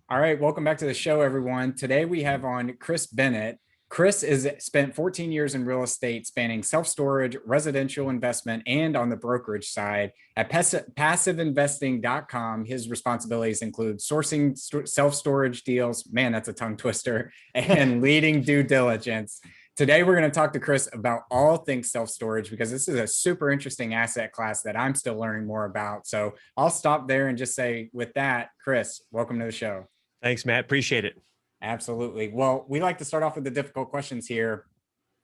All right, welcome back to the show, everyone. Today we have on Kris Bennett. Kris has spent 14 years in real estate, spanning self-storage, residential investment, and on the brokerage side. At passiveinvesting.com, his responsibilities include sourcing self-storage deals. Man, that's a tongue twister. And leading due diligence. Today, we're going to talk to Kris about all things self-storage because this is a super interesting asset class that I'm still learning more about. So I'll stop there and just say, with that, Kris, welcome to the show. Thanks, Matt. Appreciate it. Absolutely. Well, we like to start off with the difficult questions here.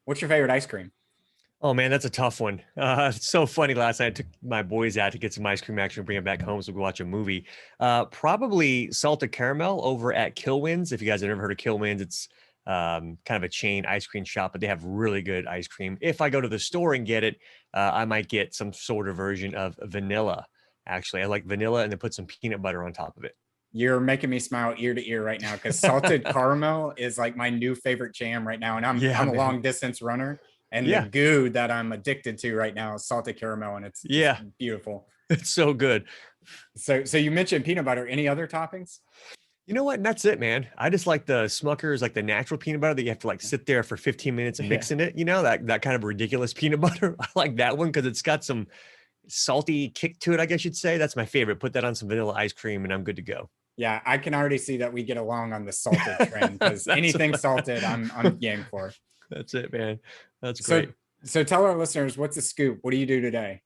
What's your favorite ice cream? Oh man, that's a tough one. It's so funny. Last night I took my boys out to get some ice cream, actually bring it back home so we watch a movie. Probably salted caramel over at Kilwins. If you guys have never heard of Kilwins, it's kind of a chain ice cream shop, but they have really good ice cream. If I go to the store and get it, I might get some sort of version of vanilla. Actually, I like vanilla and then put some peanut butter on top of it. You're making me smile ear to ear right now because salted caramel is like my new favorite jam right now. And I'm Yeah, I'm a man. long distance runner. And the Yeah, goo that I'm addicted to right now is salted caramel, and it's just yeah. beautiful. It's so good. So you mentioned peanut butter. Any other toppings? You know what? And that's it, man. I just like the Smuckers, like the natural peanut butter that you have to like sit there for 15 minutes and Yeah. mixing it. You know, that kind of ridiculous peanut butter. I like that one because it's got some salty kick to it, I guess you'd say. That's my favorite. Put that on some vanilla ice cream and I'm good to go. Yeah, I can already see that we get along on the salted trend because That's anything salted, I'm game for. that's it, man. That's So great. so tell our listeners, what's the scoop? What do you do today?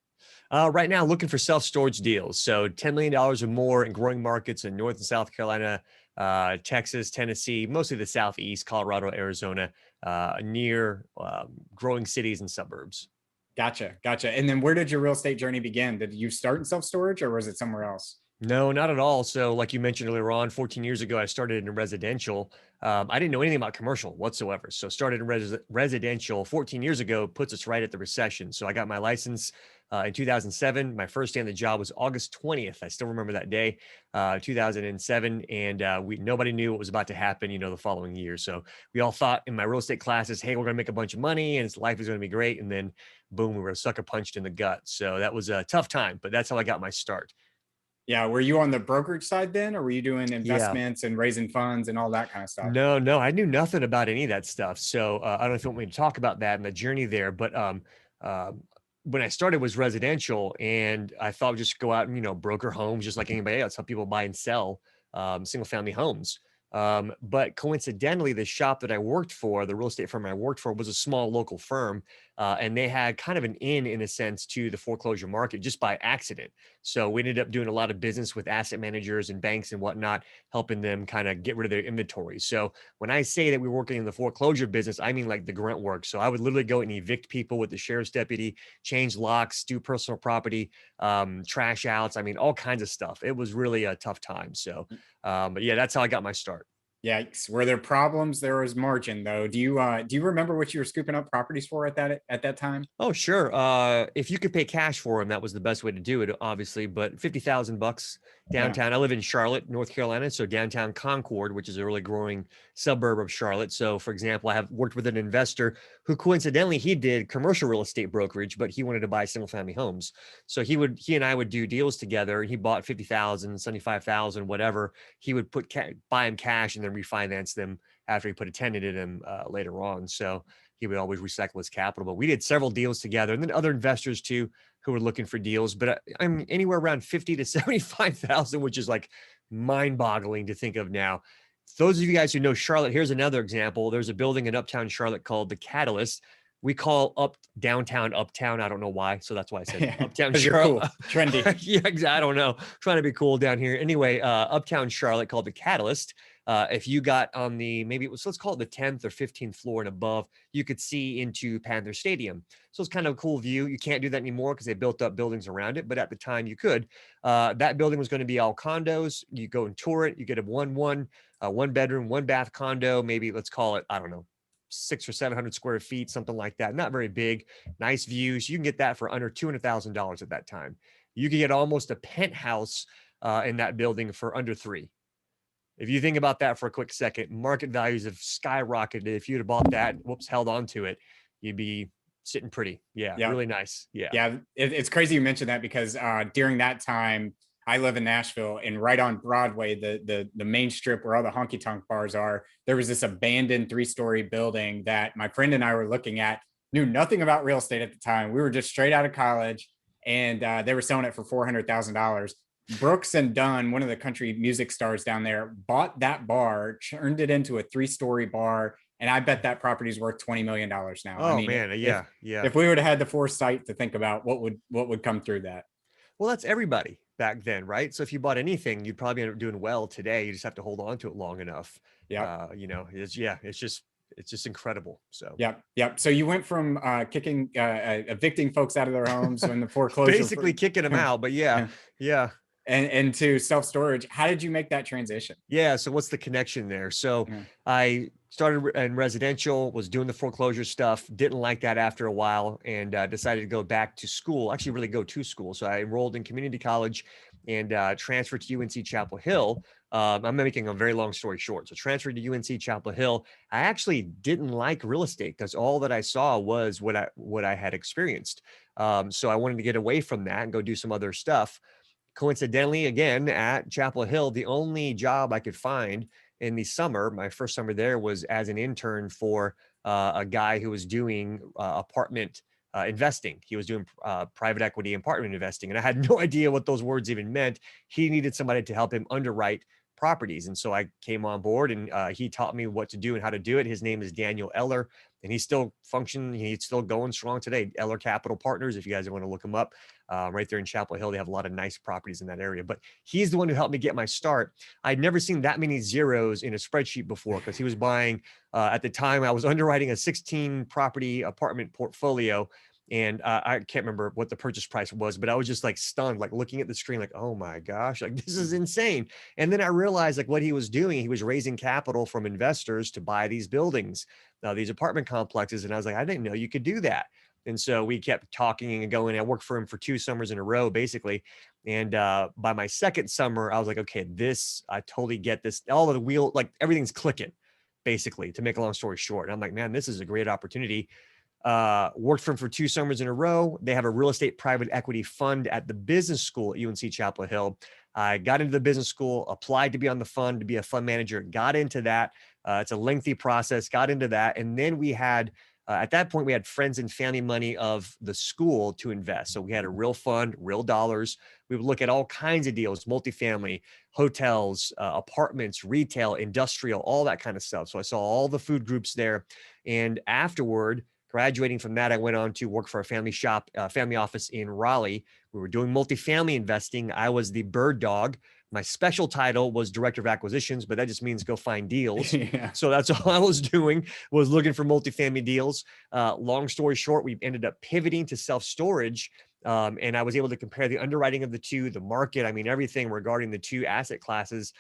Right now, looking for self-storage deals. So $10 million or more in growing markets in North and South Carolina, Texas, Tennessee, mostly the Southeast, Colorado, Arizona, near growing cities and suburbs. Gotcha. And then where did your real estate journey begin? Did you start in self-storage or was it somewhere else? No, not at all. So, like you mentioned earlier on, 14 years ago, I started in residential. I didn't know anything about commercial whatsoever. So, started in residential 14 years ago, puts us right at the recession. So, I got my license in 2007. My first day on the job was August 20th. I still remember that day, 2007. And we nobody knew what was about to happen, the following year. So, we all thought in my real estate classes, hey, we're going to make a bunch of money and life is going to be great. And then, boom, we were sucker punched in the gut. So, that was a tough time, but that's how I got my start. Yeah, were you on the brokerage side then, or were you doing Yeah. investments and raising funds and all that kind of stuff? No, no, I knew nothing about any of that stuff. So I don't know if you want me to talk about that and the journey there, but uh, when I started was residential, and I thought I'd just go out and broker homes just like anybody else, help people buy and sell single family homes. But coincidentally, the shop that I worked for, the real estate firm I worked for, was a small local firm, and they had kind of an in a sense to the foreclosure market just by accident. So we ended up doing a lot of business with asset managers and banks and whatnot, helping them kind of get rid of their inventory. So when I say that we're working in the foreclosure business, I mean like the grunt work. So I would literally go and evict people with the sheriff's deputy, change locks, do personal property, trash outs. I mean, all kinds of stuff. It was really a tough time. So, but yeah, that's how I got my start. Yikes. Were there problems? There was margin though. Do you remember what you were scooping up properties for at that time? Oh, sure. If you could pay cash for them, that was the best way to do it, obviously. But $50,000 Yeah. downtown. I live in Charlotte, North Carolina, so downtown Concord, which is a really growing suburb of Charlotte. So, for example, I have worked with an investor who coincidentally he did commercial real estate brokerage, but he wanted to buy single family homes. So he and I would do deals together. He bought 50,000, 75,000, whatever. He would buy him cash and then refinance them after he put a tenant in him later on. So he would always recycle his capital. But we did several deals together, and then other investors too who were looking for deals. But I'm anywhere around 50 to 75,000, which is like mind-boggling to think of now. Those of you guys who know Charlotte, here's another example. There's a building in Uptown Charlotte called the Catalyst. We call up downtown uptown. I don't know why, so that's why I said Uptown Because you're Charlotte. cool, trendy. Yeah, exactly. I don't know. Trying to be cool down here. Anyway, Uptown Charlotte called the Catalyst. If you got on the maybe it was let's call it the 10th or 15th floor and above, you could see into Panther Stadium. So it's kind of a cool view. You can't do that anymore because they built up buildings around it, but at the time you could. That building was going to be all condos. You go and tour it. You get a one bedroom, one bath condo. Maybe let's call it I don't know 600 or 700 square feet, something like that. Not very big. Nice views. You can get that for under $200,000 at that time. You could get almost a penthouse in that building for under three. If you think about that for a quick second, market values have skyrocketed. If you'd have bought that, held on to it, you'd be sitting pretty. Yeah, Yeah. really nice. Yeah. Yeah, it's crazy you mentioned that because during that time, I live in Nashville, and right on Broadway, the main strip where all the honky tonk bars are, there was this abandoned 3-story building that my friend and I were looking at. Knew nothing about real estate at the time. We were just straight out of college, and they were selling it for $400,000. Brooks and Dunn, one of the country music stars down there, bought that bar, turned it into a 3-story bar, and I bet that property is worth $20 million now. I Oh mean, man, yeah, yeah. if we would have had the foresight to think about what would come through that. Well, that's everybody back then, right? So if you bought anything, you'd probably end up doing well today. You just have to hold on to it long enough. Yeah. It's just incredible. So Yep. Yep. So you went from kicking, evicting folks out of their homes when the foreclosure, basically kicking them out, but yeah, yeah. and to self-storage. How did you make that transition? Yeah. So what's the connection there? So Yeah. I started in residential, was doing the foreclosure stuff, didn't like that after a while, and decided to go back to school, actually really go to school. So I enrolled in community college and transferred to UNC Chapel Hill. I'm making a very long story short. So transferred to UNC Chapel Hill. I actually didn't like real estate because all that I saw was what I had experienced. So I wanted to get away from that and go do some other stuff. Coincidentally, again, at Chapel Hill, the only job I could find in the summer, my first summer there, was as an intern for a guy who was doing apartment investing. He was doing private equity apartment investing. And I had no idea what those words even meant. He needed somebody to help him underwrite properties. And so I came on board, and he taught me what to do and how to do it. His name is Daniel Eller, and he's still functioning. He's still going strong today. Eller Capital Partners, if you guys want to look him up, right there in Chapel Hill. They have a lot of nice properties in that area, but he's the one who helped me get my start. I'd never seen that many zeros in a spreadsheet before, because he was buying, at the time I was underwriting a 16 property apartment portfolio. And I can't remember what the purchase price was, but I was just like stunned, like looking at the screen, like, oh my gosh, like this is insane. And then I realized like what he was doing, he was raising capital from investors to buy these buildings, these apartment complexes. And I was like, I didn't know you could do that. And so we kept talking and going. I worked for him for 2 summers in a row, basically. And by my second summer, I was like, okay, I totally get this. All of the wheel, like everything's clicking, basically, to make a long story short. And I'm like, man, this is a great opportunity. Worked for him for 2 summers in a row. They have a real estate private equity fund at the business school at UNC Chapel Hill. I got into the business school, applied to be on the fund, to be a fund manager, got into that. It's a lengthy process, got into that. And then we had, at that point, we had friends and family money of the school to invest. So we had a real fund, real dollars. We would look at all kinds of deals, multifamily, hotels, apartments, retail, industrial, all that kind of stuff. So I saw all the food groups there. And afterward, graduating from that, I went on to work for a family office in Raleigh. We were doing multifamily investing. I was the bird dog. My special title was director of acquisitions, but that just means go find deals. Yeah. So that's all I was doing, was looking for multifamily deals. Long story short, we ended up pivoting to self-storage. And I was able to compare the underwriting of the two, the market. I mean, everything regarding the two asset classes.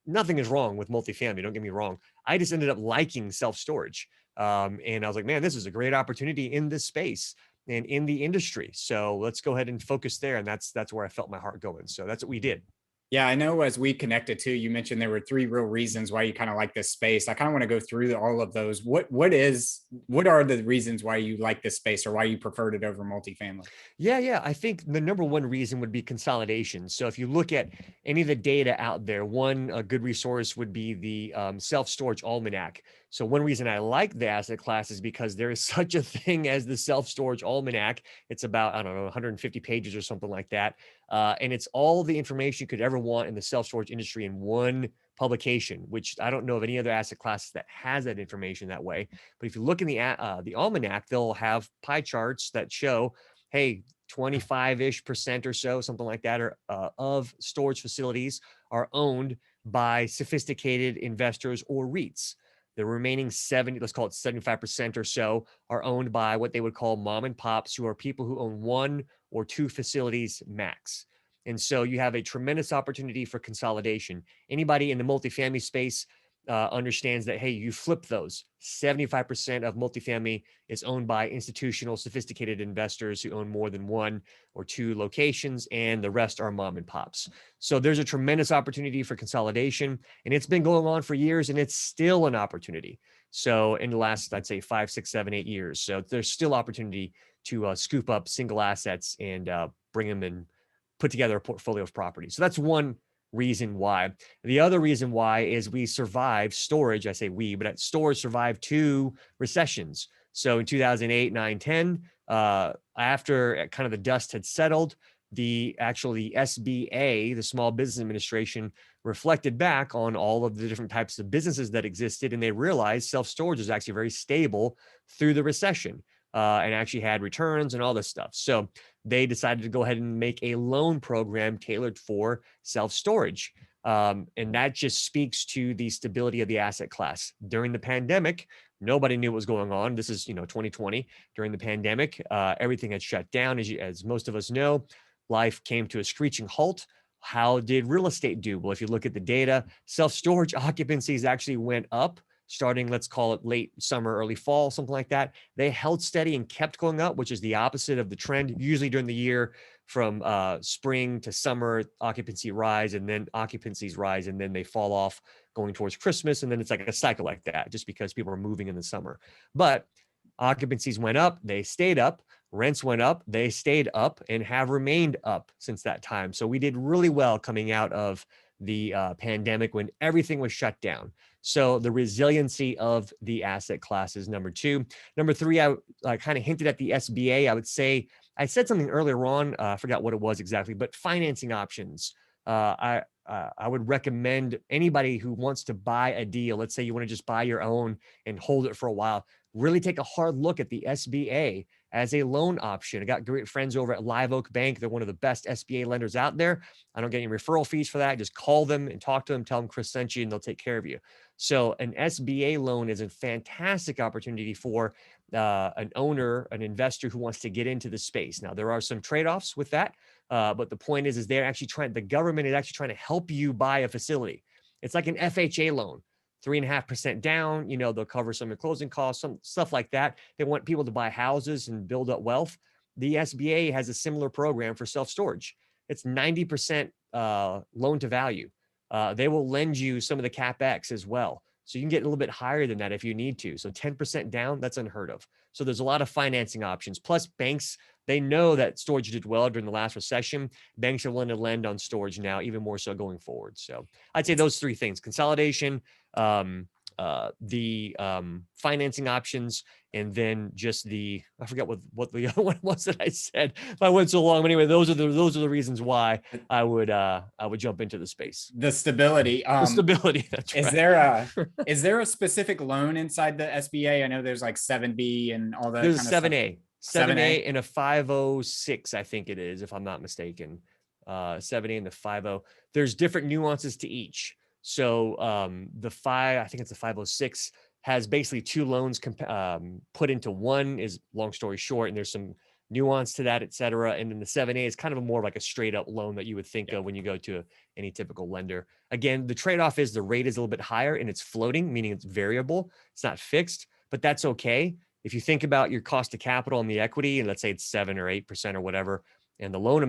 Nothing is wrong with multifamily. Don't get me wrong. I just ended up liking self-storage. And I was like, man, this is a great opportunity in this space and in the industry. So let's go ahead and focus there. And that's where I felt my heart going. So that's what we did. Yeah, I know as we connected too, you mentioned there were 3 real reasons why you kind of like this space. I kind of want to go through all of those. What are the reasons why you like this space or why you preferred it over multifamily? Yeah. I think the number one reason would be consolidation. So if you look at any of the data out there, a good resource would be the self-storage almanac. So one reason I like the asset class is because there is such a thing as the self-storage almanac. It's about, I don't know, 150 pages or something like that. And it's all the information you could ever want in the self-storage industry in one publication, which I don't know of any other asset classes that has that information that way. But if you look in the almanac, they'll have pie charts that show, hey, 25-ish% or so, something like that, of storage facilities are owned by sophisticated investors or REITs. The remaining 70, let's call it 75% or so, are owned by what they would call mom and pops, who are people who own 1 or 2 facilities max. And so you have a tremendous opportunity for consolidation. Anybody in the multifamily space understands that, hey, you flip those. 75% of multifamily is owned by institutional, sophisticated investors who own more than 1 or 2 locations, and the rest are mom and pops. So there's a tremendous opportunity for consolidation, and it's been going on for years, and it's still an opportunity. So in the last, I'd say 5, 6, 7, 8 years. So there's still opportunity to scoop up single assets and bring them in put together a portfolio of properties. So that's one reason why. The other reason why is we survived storage. I say we, but storage survived 2 recessions. So in 2008, 9, 10, after kind of the dust had settled, the SBA, the Small Business Administration, reflected back on all of the different types of businesses that existed, and they realized self-storage is actually very stable through the recession, and actually had returns and all this stuff. So they decided to go ahead and make a loan program tailored for self-storage. And that just speaks to the stability of the asset class. During the pandemic, nobody knew what was going on. This is, 2020. During the pandemic, everything had shut down. As most of us know, life came to a screeching halt. How did real estate do? Well, if you look at the data, self-storage occupancies actually went up starting, let's call it late summer, early fall, something like that. They held steady and kept going up, which is the opposite of the trend. Usually during the year from spring to summer, occupancy rise, and then occupancies rise, and then they fall off going towards Christmas. And then it's like a cycle like that, just because people are moving in the summer. But occupancies went up, they stayed up. Rents went up, they stayed up, and have remained up since that time. So we did really well coming out of the pandemic when everything was shut down. So the resiliency of the asset class is number 2. Number 3, I kind of hinted at the SBA. I would say, I said something earlier on, I forgot what it was exactly, but financing options. I would recommend anybody who wants to buy a deal, let's say you want to just buy your own and hold it for a while, really take a hard look at the SBA as a loan option. I got great friends over at Live Oak Bank. They're one of the best SBA lenders out there. I don't get any referral fees for that. Just call them and talk to them, tell them Kris sent you, and they'll take care of you. So an SBA loan is a fantastic opportunity for an owner, an investor who wants to get into the space. Now, there are some trade-offs with that, but the point is they're actually the government is actually trying to help you buy a facility. It's like an FHA loan. 3.5% down, they'll cover some of the closing costs, some stuff like that. They want people to buy houses and build up wealth. The SBA has a similar program for self-storage. It's 90% loan to value. They will lend you some of the CapEx as well. So you can get a little bit higher than that if you need to. So 10% down, that's unheard of. So there's a lot of financing options. Plus banks, they know that storage did well during the last recession. Banks are willing to lend on storage now, even more so going forward. So I'd say those 3 things: consolidation, the financing options, and then just I forgot what the other one was that I said. I went so long. But anyway, those are the reasons why I would jump into the space. The stability. The stability. That's right. Is there a specific loan inside the SBA? I know there's like 7B and all that. There's kind a of 7A. 7A and a 506, I think it is, if I'm not mistaken. 7A and the 50. There's different nuances to each. So I think it's the 506, has basically 2 loans put into one, is long story short, and there's some nuance to that, et cetera. And then the 7A is kind of more like a straight up loan that you would think of when you go to any typical lender. Again, the trade-off is the rate is a little bit higher and it's floating, meaning it's variable. It's not fixed, but that's okay. If you think about your cost of capital and the equity, and let's say it's 7 or 8% or whatever, and the loan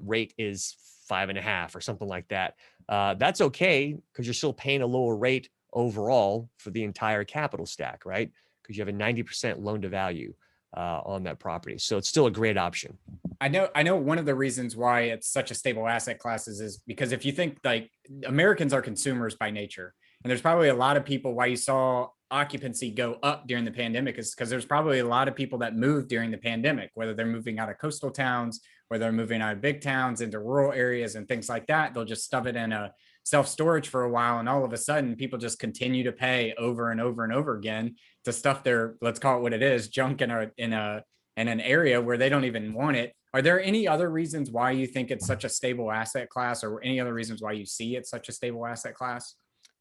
rate is 5.5 or something like that, that's okay because you're still paying a lower rate overall for the entire capital stack, right? Because you have a 90% loan to value on that property. So it's still a great option. I know one of the reasons why it's such a stable asset class is because if you think like Americans are consumers by nature, and there's probably a lot of people why you saw occupancy go up during the pandemic is because there's probably a lot of people that moved during the pandemic, whether they're moving out of coastal towns, whether they're moving out of big towns into rural areas and things like that. They'll just stuff it in a self-storage for a while. And all of a sudden people just continue to pay over and over and over again to stuff their, let's call it what it is, junk in an area where they don't even want it. Are there any other reasons why you think it's such a stable asset class, or any other reasons why you see it such a stable asset class?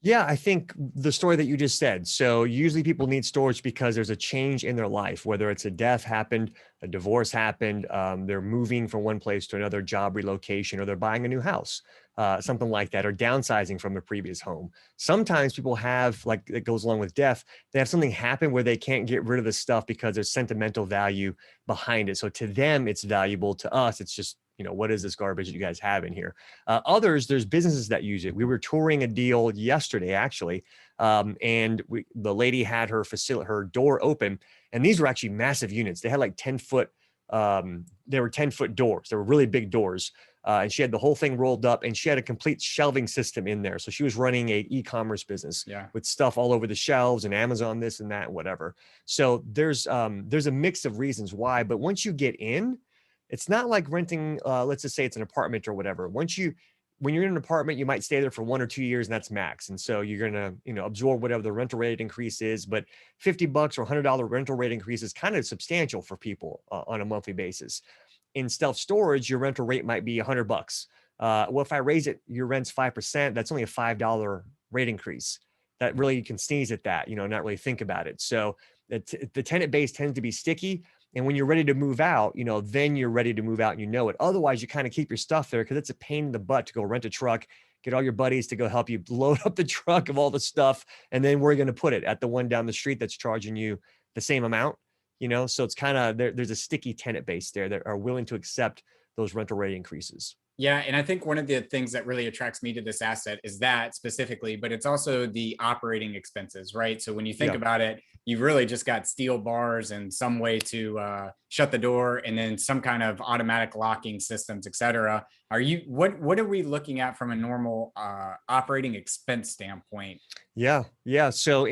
Yeah, I think the story that you just said. So usually people need storage because there's a change in their life, whether it's a death happened, a divorce happened, they're moving from one place to another, job relocation, or they're buying a new house, something like that, or downsizing from their previous home. Sometimes people have, like it goes along with death, they have something happen where they can't get rid of the stuff because there's sentimental value behind it. So to them, it's valuable. To us, it's just, what is this garbage that you guys have in here? Others, there's businesses that use it. We were touring a deal yesterday, actually, and the lady had her door open, and these were actually massive units. They had like 10-foot They were 10-foot doors. They were really big doors. And she had the whole thing rolled up, and she had a complete shelving system in there. So she was running a e-commerce business with stuff all over the shelves and Amazon, this and that, whatever. So there's a mix of reasons why, but once you get in, it's not like renting, let's just say it's an apartment or whatever. When you're in an apartment, you might stay there for 1 or 2 years, and that's max. And so you're going to, absorb whatever the rental rate increase is, but $50 or $100 rental rate increase is kind of substantial for people on a monthly basis. In self-storage, your rental rate might be $100. Well, if I raise it, your rent's 5%, that's only a $5 rate increase. That really, you can sneeze at that, not really think about it. So the tenant base tends to be sticky. And when you're ready to move out, then you're ready to move out and it. Otherwise, you kind of keep your stuff there because it's a pain in the butt to go rent a truck, get all your buddies to go help you load up the truck of all the stuff. And then we're going to put it at the one down the street that's charging you the same amount. So it's kind of, there's a sticky tenant base there that are willing to accept those rental rate increases. Yeah. And I think one of the things that really attracts me to this asset is that specifically, but it's also the operating expenses, right? So when you think about it, you've really just got steel bars and some way to shut the door, and then some kind of automatic locking systems, et cetera. What are we looking at from a normal operating expense standpoint? Yeah. So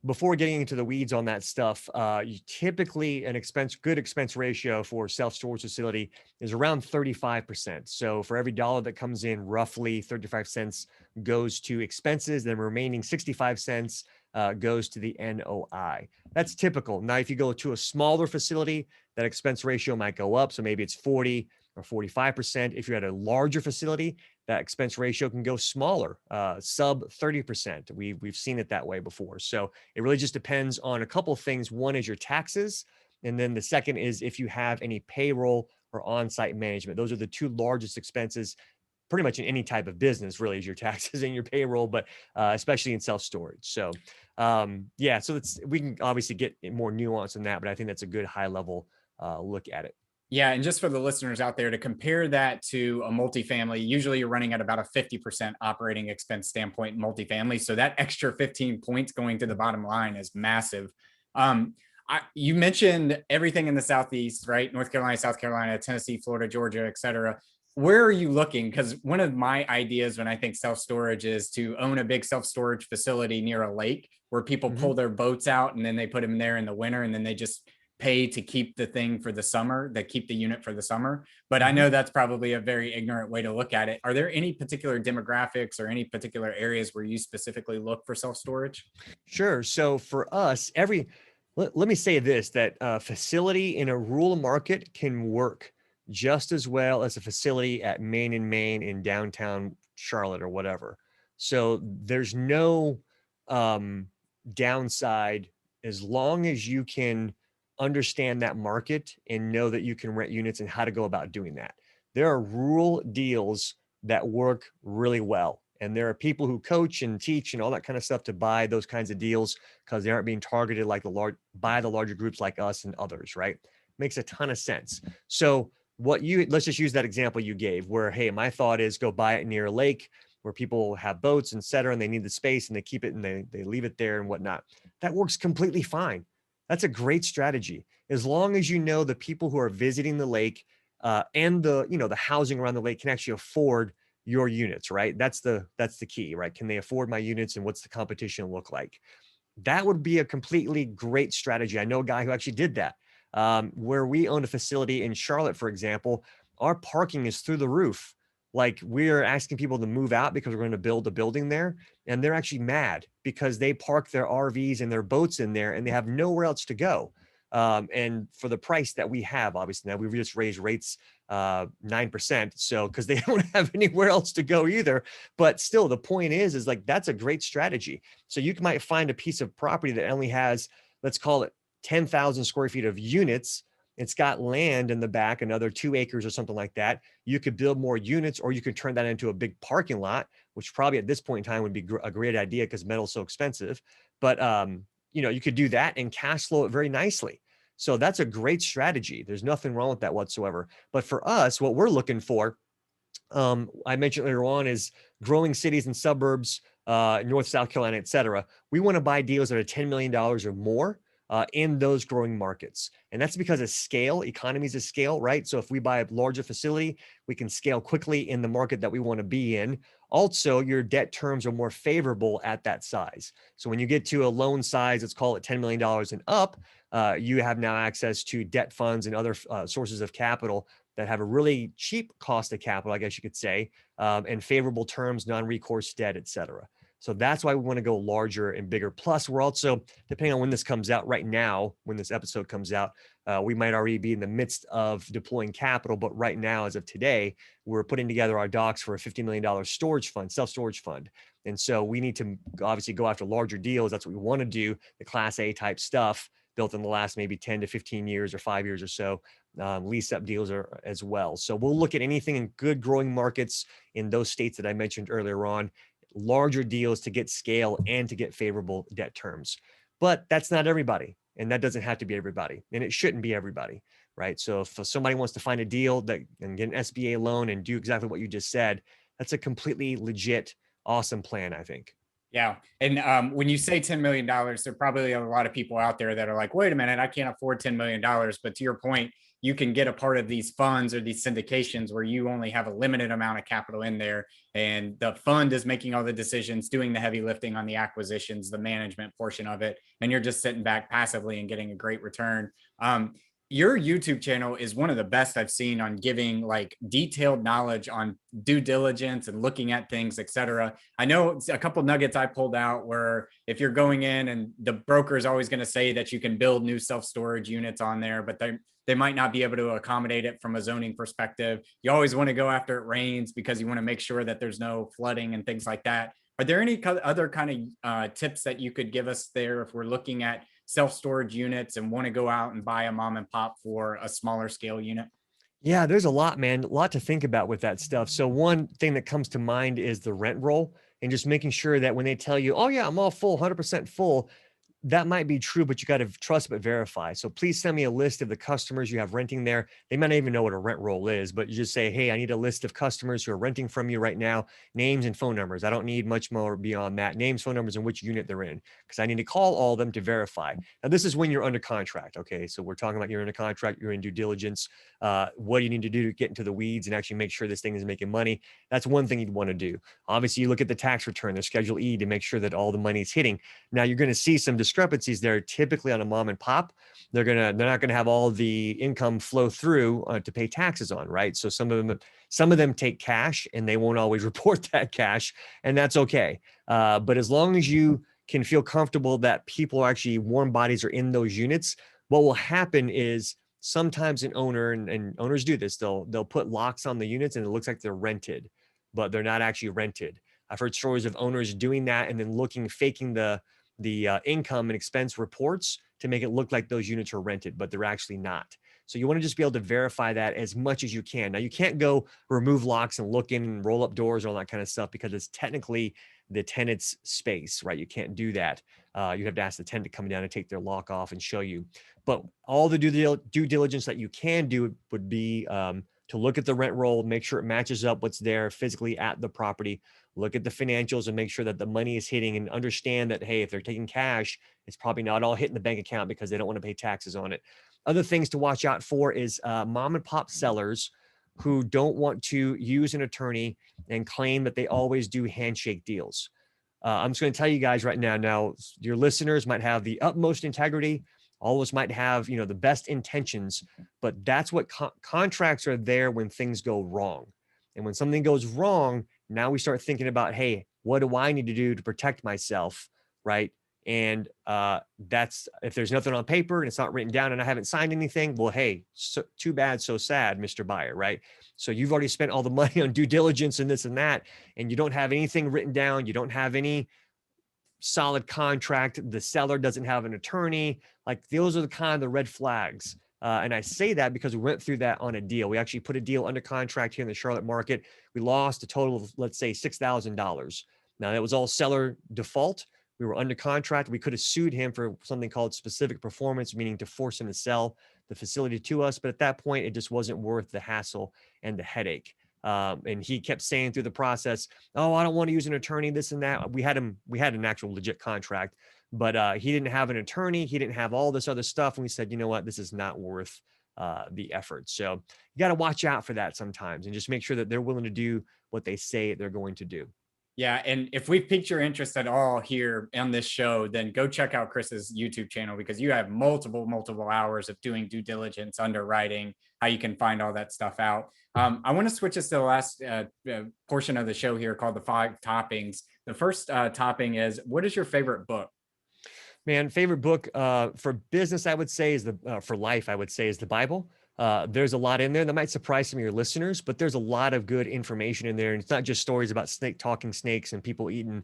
before getting into the weeds on that stuff, you typically good expense ratio for self-storage facility is around 35%. So for every dollar that comes in, roughly 35 cents goes to expenses, then remaining 65 cents goes to the NOI. That's typical. Now, if you go to a smaller facility, that expense ratio might go up. So maybe it's 40 or 45%. If you're at a larger facility, that expense ratio can go smaller, sub 30%. We've seen it that way before. So it really just depends on a couple of things. One is your taxes. And then the second is if you have any payroll or on-site management. Those are the two largest expenses pretty much in any type of business, really, is your taxes and your payroll, but especially in self-storage. So so we can obviously get more nuance in that, but I think that's a good high level look at it. Yeah. And just for the listeners out there, to compare that to a multifamily, usually you're running at about a 50% operating expense standpoint in multifamily. So that extra 15 points going to the bottom line is massive. You mentioned everything in the Southeast, right? North Carolina, South Carolina, Tennessee, Florida, Georgia, et cetera. Where are you looking? Because one of my ideas when I think self-storage is to own a big self-storage facility near a lake where people pull their boats out and then they put them there in the winter, and then they just pay to keep the thing for the summer, that keep the unit for the summer. But I know that's probably a very ignorant way to look at it. Are there any particular demographics or any particular areas where you specifically look for self-storage? Sure. So for us, let me say this, that a facility in a rural market can work just as well as a facility at Main and Main in downtown Charlotte or whatever. So there's no downside as long as you can understand that market and know that you can rent units and how to go about doing that. There are rural deals that work really well. And there are people who coach and teach and all that kind of stuff to buy those kinds of deals because they aren't being targeted like by the larger groups like us and others, right? Makes a ton of sense. So let's just use that example you gave where, hey, my thought is go buy it near a lake where people have boats, et cetera, and they need the space and they keep it and they leave it there and whatnot. That works completely fine. That's a great strategy. As long as you know the people who are visiting the lake and the housing around the lake can actually afford your units, right? That's the key, right? Can they afford my units and what's the competition look like? That would be a completely great strategy. I know a guy who actually did that. Where we own a facility in Charlotte, for example, our parking is through the roof. Like we're asking people to move out because we're going to build a building there. And they're actually mad because they park their RVs and their boats in there and they have nowhere else to go. And for the price that we have, obviously now we've just raised rates 9%. So, cause they don't have anywhere else to go either, but still the point is like, that's a great strategy. So you might find a piece of property that only has, let's call it 10,000 square feet of units. It's got land in the back, another 2 acres or something like that. You could build more units, or you could turn that into a big parking lot, which probably at this point in time would be a great idea because metal's so expensive. But, you could do that and cash flow it very nicely. So that's a great strategy. There's nothing wrong with that whatsoever. But for us, what we're looking for, I mentioned earlier on, is growing cities and suburbs, North, South Carolina, et cetera. We want to buy deals that are $10 million or more. in those growing markets. And that's because of scale, economies of scale, right? So if we buy a larger facility, we can scale quickly in the market that we want to be in. Also, your debt terms are more favorable at that size. So when you get to a loan size, let's call it $10 million and up, you have now access to debt funds and other sources of capital that have a really cheap cost of capital, I guess you could say, and favorable terms, non-recourse debt, et cetera. So that's why we want to go larger and bigger. Plus, we're also, depending on when this comes out right now, when this episode comes out, we might already be in the midst of deploying capital. But right now, as of today, we're putting together our docs for a $50 million storage fund, self-storage fund. And so we need to obviously go after larger deals. That's what we want to do, the Class A type stuff built in the last maybe 10 to 15 years or 5 years or so. Lease up deals are as well. So we'll look at anything in good growing markets in those states that I mentioned earlier on, larger deals to get scale and to get favorable debt terms. But that's not everybody. And that doesn't have to be everybody. And it shouldn't be everybody, right? So if somebody wants to find a deal that and get an SBA loan and do exactly what you just said, that's a completely legit, awesome plan, I think. Yeah. And when you say $10 million, there are probably a lot of people out there that are like, wait a minute, I can't afford $10 million. But to your point, you can get a part of these funds or these syndications where you only have a limited amount of capital in there. And the fund is making all the decisions, doing the heavy lifting on the acquisitions, the management portion of it. And you're just sitting back passively and getting a great return. Your YouTube channel is one of the best I've seen on giving like detailed knowledge on due diligence and looking at things, et cetera. I know a couple nuggets I pulled out where if you're going in and the broker is always going to say that you can build new self-storage units on there, but they might not be able to accommodate it from a zoning perspective. You always want to go after it rains because you want to make sure that there's no flooding and things like that. Are there any other kind of tips that you could give us there if we're looking at self-storage units and want to go out and buy a mom and pop for a smaller scale unit? Yeah, there's a lot, man, a lot to think about with that stuff. So one thing that comes to mind is the rent roll and just making sure that when they tell you, oh yeah, I'm all full, 100% full, that might be true, but you got to trust but verify. So please send me a list of the customers you have renting there. They might not even know what a rent roll is, but you just say, hey, I need a list of customers who are renting from you right now, names and phone numbers. I don't need much more beyond that. Names, phone numbers, and which unit they're in, because I need to call all of them to verify. Now, this is when you're under contract. Okay. So we're talking about you're in a contract, you're in due diligence. What do you need to do to get into the weeds and actually make sure this thing is making money? That's one thing you'd want to do. Obviously, you look at the tax return, the Schedule E, to make sure that all the money is hitting. Now, you're going to see some discrepancies there. Typically on a mom and pop, they're not gonna have all the income flow through to pay taxes on, right? So some of them take cash and they won't always report that cash, and that's okay. But as long as you can feel comfortable that people are actually warm bodies are in those units, what will happen is sometimes an owner, and owners do this, they'll put locks on the units and it looks like they're rented, but they're not actually rented. I've heard stories of owners doing that and then faking the income and expense reports to make it look like those units are rented, but they're actually not. So you want to just be able to verify that as much as you can. Now, you can't go remove locks and look in and roll up doors and all that kind of stuff because it's technically the tenant's space, right? You can't do that. You have to ask the tenant to come down and take their lock off and show you. But all the due diligence that you can do would be to look at the rent roll, make sure it matches up what's there physically at the property, look at the financials and make sure that the money is hitting, and understand that, hey, if they're taking cash, it's probably not all hitting the bank account because they don't want to pay taxes on it. Other things to watch out for is mom and pop sellers who don't want to use an attorney and claim that they always do handshake deals. I'm just going to tell you guys right now, your listeners might have the utmost integrity, all of us might have, the best intentions, but that's what contracts are there when things go wrong. And when something goes wrong, now we start thinking about, hey, what do I need to do to protect myself, right? And that's, if there's nothing on paper and it's not written down and I haven't signed anything, well, hey, too bad, so sad, Mr. Buyer, right? So you've already spent all the money on due diligence and this and that, and you don't have anything written down. You don't have any solid contract. The seller doesn't have an attorney. Like, those are the kind of the red flags. And I say that because we went through that on a deal. We actually put a deal under contract here in the Charlotte market. We lost a total of, let's say, $6,000. Now, that was all seller default. We were under contract. We could have sued him for something called specific performance, meaning to force him to sell the facility to us. But at that point, it just wasn't worth the hassle and the headache. And he kept saying through the process, "Oh, I don't want to use an attorney, this and that." We had an actual legit contract, but he didn't have an attorney. He didn't have all this other stuff. And we said, you know what, this is not worth the effort. So you got to watch out for that sometimes and just make sure that they're willing to do what they say they're going to do. Yeah, and if we've piqued your interest at all here on this show, then go check out Kris's YouTube channel because you have multiple hours of doing due diligence, underwriting, how you can find all that stuff out. I want to switch us to the last portion of the show here called the 5 toppings. The first topping is, what is your favorite book? Man, favorite book for business, I would say, is for life, I would say, is the Bible. There's a lot in there that might surprise some of your listeners, but there's a lot of good information in there. And it's not just stories about talking snakes and people eating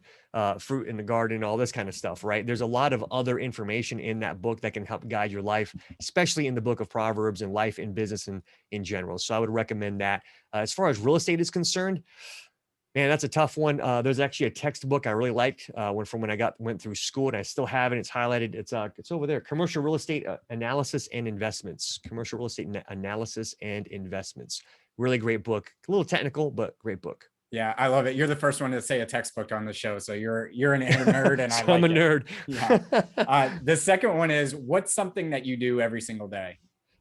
fruit in the garden and all this kind of stuff, right? There's a lot of other information in that book that can help guide your life, especially in the book of Proverbs and life in business and in general. So I would recommend that. As far as real estate is concerned, man, that's a tough one. There's actually a textbook I really liked when I went through school, and I still have it. It's highlighted. It's over there. Commercial Real Estate Analysis and Investments. Commercial Real Estate Analysis and Investments. Really great book. A little technical, but great book. Yeah, I love it. You're the first one to say a textbook on the show, so you're an nerd, and So I'm a nerd. Yeah. The second one is, what's something that you do every single day?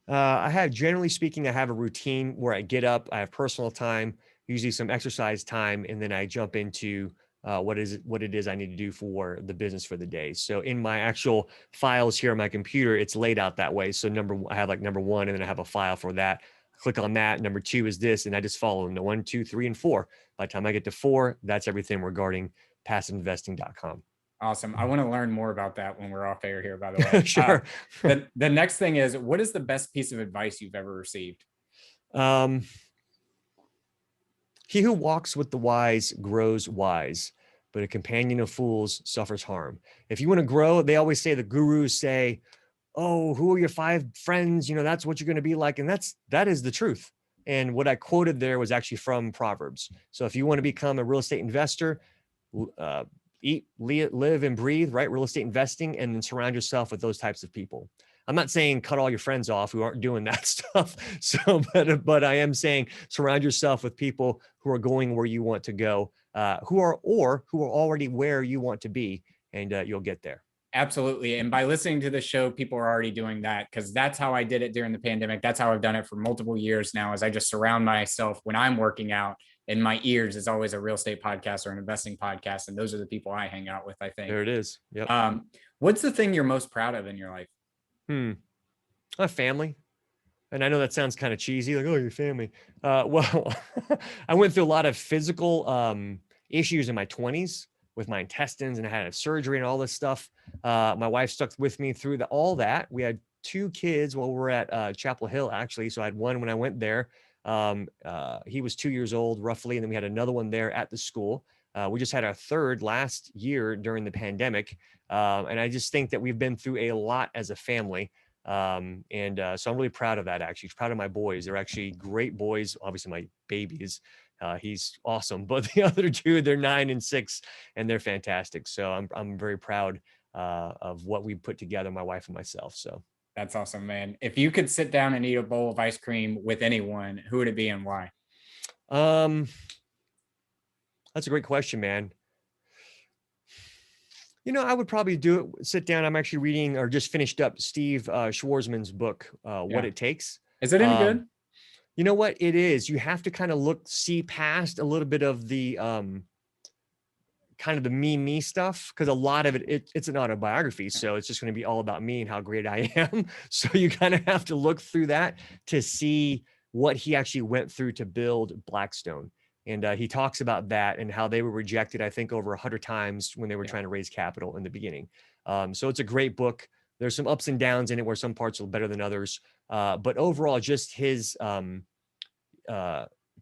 Generally speaking, I have a routine where I get up. I have personal time, usually some exercise time, and then I jump into what it is I need to do for the business for the day. So in my actual files here on my computer, it's laid out that way. So I have like number 1, and then I have a file for that. Click on that. Number 2 is this, and I just follow them. 1, 2, 3, and 4. By the time I get to 4, that's everything regarding passiveinvesting.com. Awesome. I want to learn more about that when we're off air here, by the way. Sure. The next thing is, what is the best piece of advice you've ever received? He who walks with the wise grows wise, but a companion of fools suffers harm. If you want to grow, they always say, the gurus say, "Oh, who are your 5 friends? That's what you're going to be like." And that is the truth. And what I quoted there was actually from Proverbs. So if you want to become a real estate investor, eat, live, and breathe, right? Real estate investing, and then surround yourself with those types of people. I'm not saying cut all your friends off who aren't doing that stuff. So, but I am saying surround yourself with people who are going where you want to go, who are already where you want to be, and you'll get there. Absolutely. And by listening to the show, people are already doing that, because that's how I did it during the pandemic. That's how I've done it for multiple years now, is I just surround myself when I'm working out. In my ears is always a real estate podcast or an investing podcast. And those are the people I hang out with, I think. There it is. Yep. What's the thing you're most proud of in your life? My family. And I know that sounds kind of cheesy, like, oh, your family. Well, I went through a lot of physical issues in my 20s with my intestines, and I had a surgery and all this stuff. My wife stuck with me through all that. We had 2 kids while we were at Chapel Hill, actually. So I had one when I went there. He was 2 years old, roughly. And then we had another one there at the school. We just had our 3rd last year during the pandemic. And I just think that we've been through a lot as a family. So I'm really proud of that, actually. Proud of my boys. They're actually great boys. Obviously, my babies. He's awesome. But the other 2, they're 9 and 6, and they're fantastic. So I'm very proud of what we put together, my wife and myself. So that's awesome, man. If you could sit down and eat a bowl of ice cream with anyone, who would it be and why? That's a great question, man. I would probably sit down. I'm actually reading, or just finished up, Steve Schwarzman's book, What It Takes. Is it any good? You know what it is? You have to kind of see past a little bit of the kind of the me stuff, because a lot of it's an autobiography. So it's just going to be all about me and how great I am. So you kind of have to look through that to see what he actually went through to build Blackstone. And he talks about that and how they were rejected, I think, over 100 times when they were trying to raise capital in the beginning. So it's a great book. There's some ups and downs in it where some parts are better than others. But overall, just his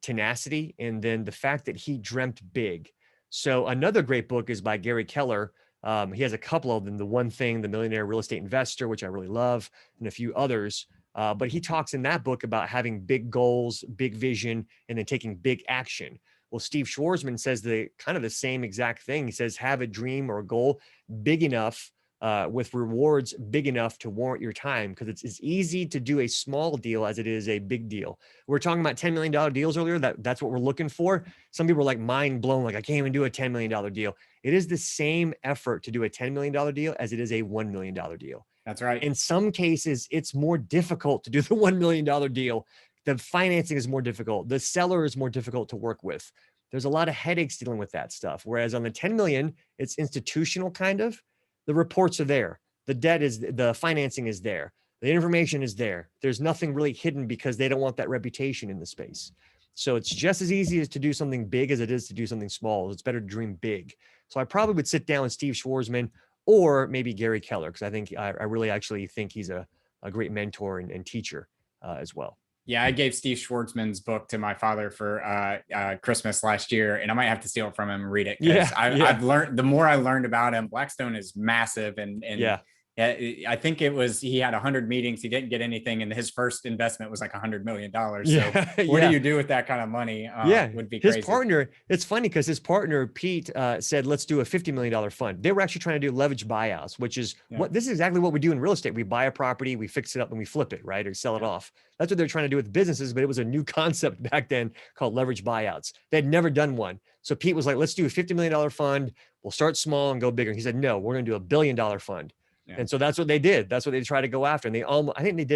tenacity, and then the fact that he dreamt big. So another great book is by Gary Keller. He has a couple of them. The One Thing, The Millionaire Real Estate Investor, which I really love, and a few others. But he talks in that book about having big goals, big vision, and then taking big action. Well, Steve Schwarzman says the same exact thing. He says, have a dream or a goal big enough with rewards big enough to warrant your time, because it's as easy to do a small deal as it is a big deal. We're talking about $10 million deals earlier. That's what we're looking for. Some people are like mind blown, like I can't even do a $10 million deal. It is the same effort to do a $10 million deal as it is a $1 million deal. That's right. In some cases, it's more difficult to do the $1 million deal. The financing is more difficult. The seller is more difficult to work with. There's a lot of headaches dealing with that stuff. Whereas on the 10 million, it's institutional kind of. The reports are there. The financing is there. The information is there. There's nothing really hidden because they don't want that reputation in the space. So it's just as easy as to do something big as it is to do something small. It's better to dream big. So I probably would sit down with Steve Schwarzman or maybe Gary Keller, because I really actually think he's a great mentor and teacher as well. Yeah, I gave Steve Schwartzman's book to my father for Christmas last year, and I might have to steal it from him and read it, because I've learned, the more I learned about him, Blackstone is massive, and I think he had 100 meetings. He didn't get anything, and his first investment was like $100 million. So what do you do with that kind of money? Would be crazy. His partner, it's funny because his partner, Pete, said, let's do a $50 million fund. They were actually trying to do leverage buyouts, which is this is exactly what we do in real estate. We buy a property, we fix it up, and we flip it, right? Or sell it off. That's what they're trying to do with businesses, but it was a new concept back then called leverage buyouts. They had never done one. So Pete was like, let's do a $50 million fund. We'll start small and go bigger. And he said, no, we're going to do $1 billion fund. And so that's what they did. That's what they tried to go after. And I think they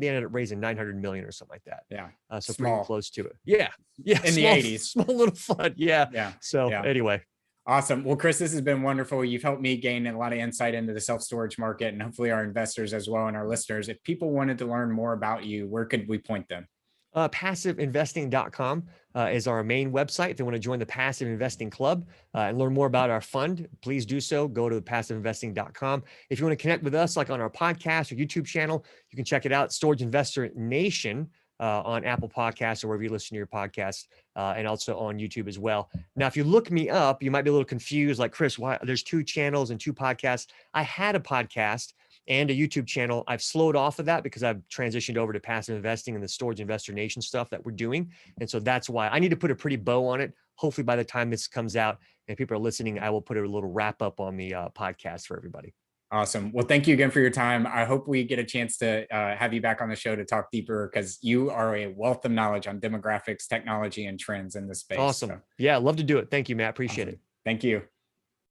ended up raising 900 million or something like that. Yeah. So small. pretty close to it. Yeah. In the 80s. Small little fund. Yeah. So anyway. Awesome. Well, Kris, this has been wonderful. You've helped me gain a lot of insight into the self-storage market, and hopefully our investors as well, and our listeners. If people wanted to learn more about you, where could we point them? Passiveinvesting.com is our main website. If they want to join the Passive Investing Club and learn more about our fund, please do so. Go to passiveinvesting.com. If you want to connect with us, like on our podcast or YouTube channel, you can check it out, Storage Investor Nation, on Apple Podcasts or wherever you listen to your podcast, and also on YouTube as well. Now, if you look me up, you might be a little confused, like, Kris, why there's 2 channels and 2 podcasts. I had a podcast and a YouTube channel. I've slowed off of that because I've transitioned over to passive investing and the Storage Investor Nation stuff that we're doing. And so that's why I need to put a pretty bow on it. Hopefully by the time this comes out and people are listening, I will put a little wrap up on the podcast for everybody. Awesome. Well, thank you again for your time. I hope we get a chance to have you back on the show to talk deeper, because you are a wealth of knowledge on demographics, technology, and trends in this space. Awesome. So. Yeah, love to do it. Thank you, Matt. Appreciate it. Thank you.